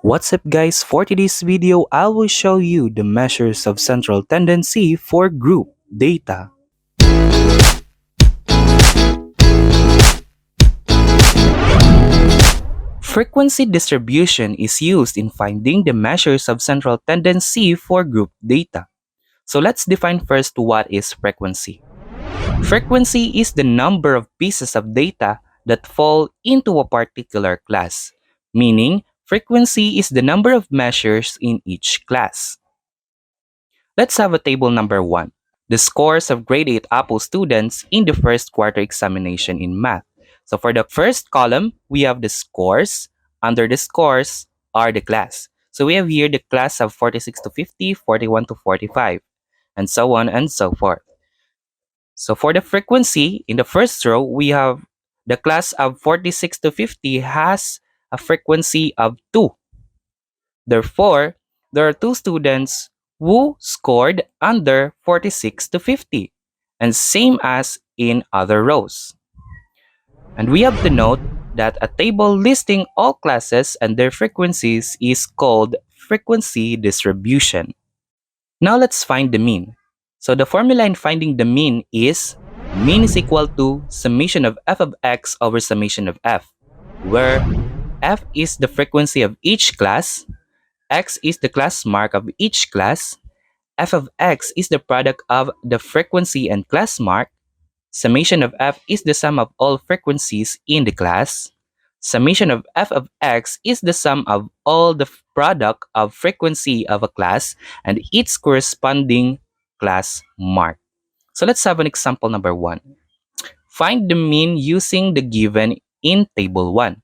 What's up guys, for today's video, I will show you the measures of central tendency for group data. Frequency distribution is used in finding the measures of central tendency for group data. So let's define first what is frequency. Frequency is the number of pieces of data that fall into a particular class, meaning frequency is the number of measures in each class. Let's have a table number 1. The scores of grade 8 Apple students in the first quarter examination in math. So for the first column, we have the scores. Under the scores are the class. So we have here the class of 46 to 50, 41 to 45, and so on and so forth. So for the frequency, in the first row, we have the class of 46 to 50 has a frequency of 2. Therefore, there are 2 students who scored under 46 to 50, and same as in other rows. And we have to note that a table listing all classes and their frequencies is called frequency distribution. Now let's find the mean. So the formula in finding the mean is equal to summation of f of x over summation of f, where f is the frequency of each class, x is the class mark of each class, f of x is the product of the frequency and class mark, summation of f is the sum of all frequencies in the class, summation of f of x is the sum of all the product of frequency of a class and its corresponding class mark. So let's have an example number 1. Find the mean using the given in table 1.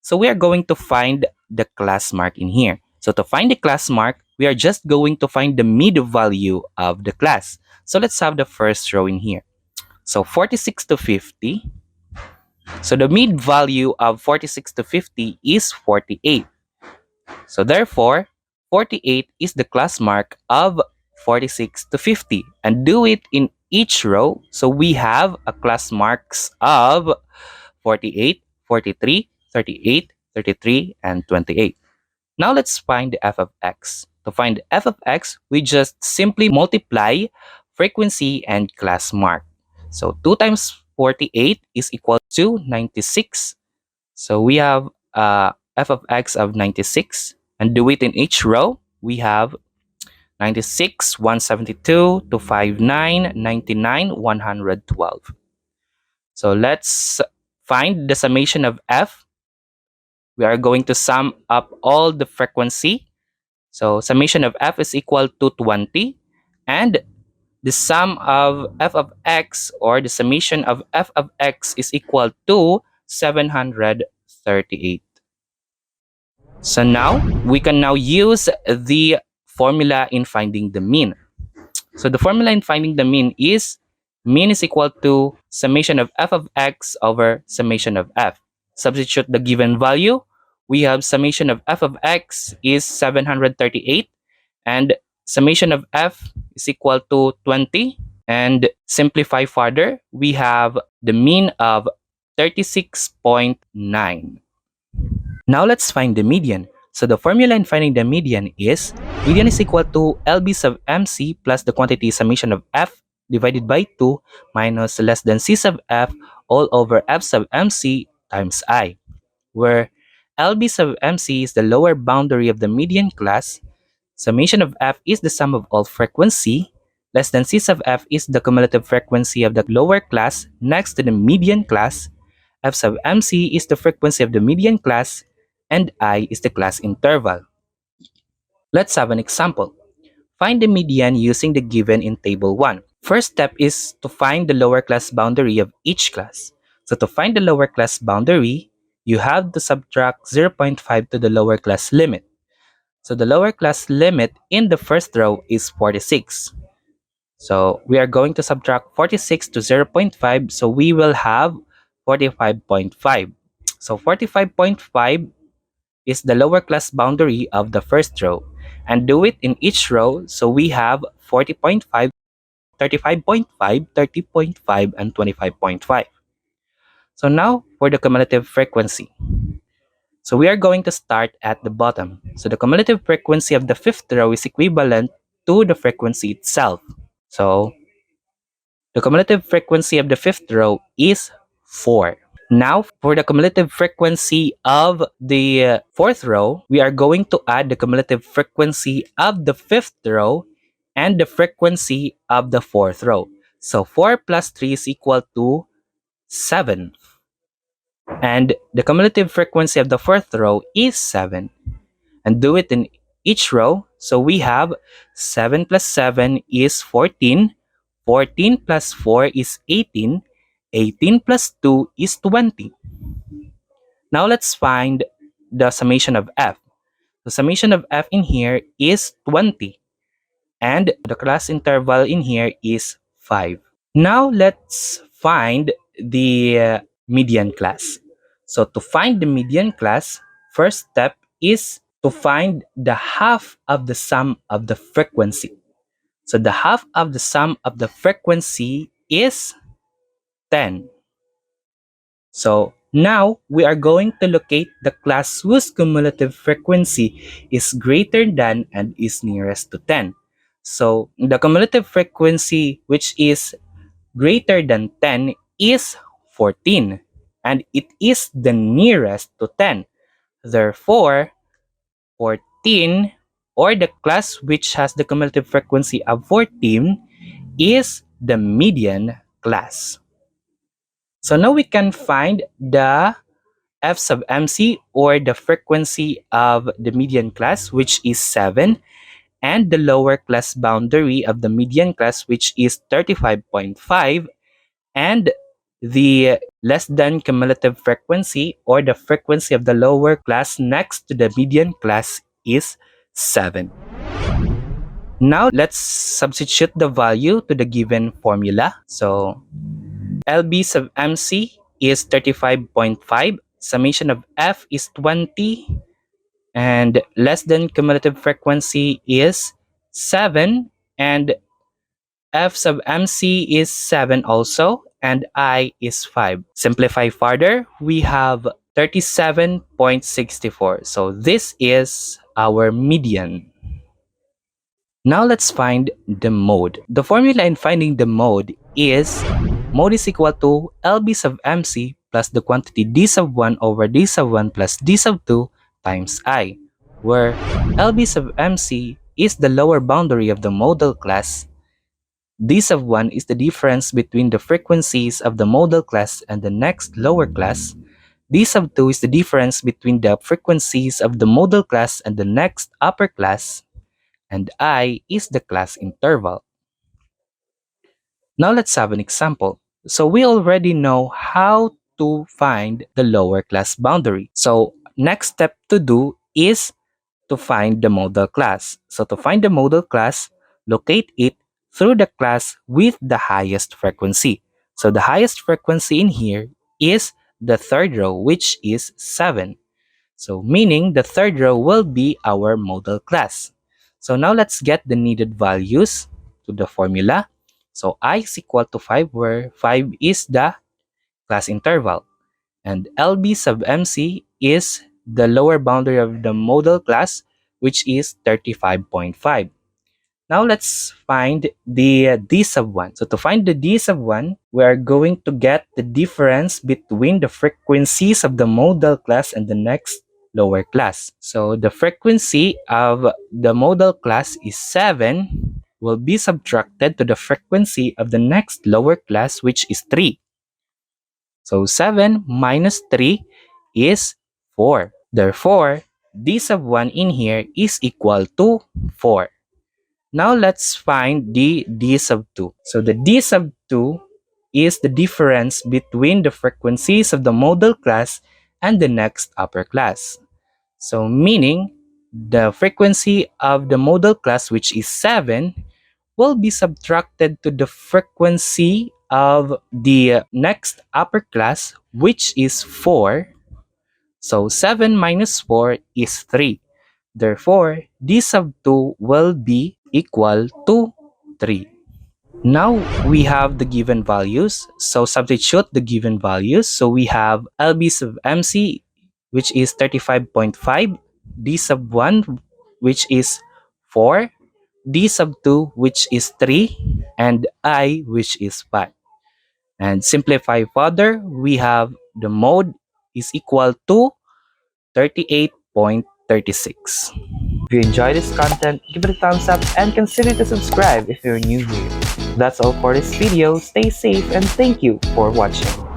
So we are going to find the class mark in here. So to find the class mark, we are just going to find the mid value of the class. So let's have the first row in here. So 46 to 50. So the mid value of 46 to 50 is 48. So therefore, 48 is the class mark of 46 to 50. And do it in each row. So we have a class marks of 48, 43, 38, 33, and 28. Now let's find the f of x. To find the f of x, we just simply multiply frequency and class mark. So 2 times 48 is equal to 96. So we have f of x of 96. And do it in each row. We have 96, 172, 259, 99, 112. So let's find the summation of f. We are going to sum up all the frequency. So summation of f is equal to 20. And the sum of f of x, or the summation of f of x, is equal to 738. So now, we can now use the formula in finding the mean. So the formula in finding the mean is equal to summation of f of x over summation of f. Substitute the given value. We have summation of f of x is 738 and summation of f is equal to 20. And simplify further, we have the mean of 36.9. Now let's find the median. So the formula in finding the median is equal to LB sub MC plus the quantity summation of f divided by 2 minus less than C sub f all over f sub MC times I, where LB sub MC is the lower boundary of the median class, summation of f is the sum of all frequency, less than C sub f is the cumulative frequency of the lower class next to the median class, f sub MC is the frequency of the median class, and I is the class interval. Let's have an example. Find the median using the given in table 1. First step is to find the lower class boundary of each class. So to find the lower class boundary, you have to subtract 0.5 to the lower class limit. So the lower class limit in the first row is 46. So we are going to subtract 46 to 0.5, so we will have 45.5. So 45.5 is the lower class boundary of the first row, and do it in each row. So we have 40.5, 35.5, 30.5, and 25.5. So now for the cumulative frequency. So we are going to start at the bottom. So the cumulative frequency of the fifth row is equivalent to the frequency itself. So the cumulative frequency of the fifth row is 4. Now, for the cumulative frequency of the fourth row, we are going to add the cumulative frequency of the fifth row and the frequency of the fourth row. So 4 plus 3 is equal to 7. And the cumulative frequency of the fourth row is 7. And do it in each row. So we have 7 plus 7 is 14. 14 plus 4 is 18. 18 plus 2 is 20. Now let's find the summation of f. The summation of f in here is 20. And the class interval in here is 5. Now let's find the median class. So to find the median class, first step is to find the half of the sum of the frequency. So the half of the sum of the frequency is 10. So now we are going to locate the class whose cumulative frequency is greater than and is nearest to 10. So the cumulative frequency which is greater than 10 is 14, and it is the nearest to 10. Therefore, 14, or the class which has the cumulative frequency of 14, is the median class. So now we can find the f sub mc, or the frequency of the median class, which is 7, and the lower class boundary of the median class, which is 35.5, and the less than cumulative frequency, or the frequency of the lower class next to the median class, is 7. Now let's substitute the value to the given formula. So LB sub MC is 35.5, summation of F is 20, and less than cumulative frequency is 7, and F sub MC is 7 also, and I is 5. Simplify further, we have 37.64. So this is our median. Now let's find the mode. The formula in finding the mode is mode is equal to LB sub MC plus the quantity D sub 1 over D sub 1 plus D sub 2 times I, where LB sub MC is the lower boundary of the modal class. D sub 1 is the difference between the frequencies of the modal class and the next lower class. D sub 2 is the difference between the frequencies of the modal class and the next upper class. And I is the class interval. Now let's have an example. So we already know how to find the lower class boundary. So next step to do is to find the modal class. So to find the modal class, locate it through the class with the highest frequency. So the highest frequency in here is the third row, which is 7. So meaning the third row will be our modal class. So now let's get the needed values to the formula. So I is equal to 5, where 5 is the class interval. And LB sub MC is the lower boundary of the modal class, which is 35.5. Now let's find the D sub 1. So to find the D sub 1, we are going to get the difference between the frequencies of the modal class and the next lower class. So the frequency of the modal class is 7, will be subtracted to the frequency of the next lower class, which is 3. So 7 minus 3 is 4. Therefore, D sub 1 in here is equal to 4. Now let's find the D sub 2. So the D sub 2 is the difference between the frequencies of the modal class and the next upper class. So meaning the frequency of the modal class, which is 7, will be subtracted to the frequency of the next upper class, which is 4. So 7 minus 4 is 3. Therefore, d sub 2 will be equal to 3. Now we have the given values. So substitute the given values. So we have LB sub MC, which is 35.5, D sub 1, which is 4, D sub 2, which is 3, and I, which is 5. And simplify further, we have the mode is equal to 38.36. If you enjoy this content, give it a thumbs up and consider to subscribe if you're new here. That's all for this video. Stay safe and thank you for watching.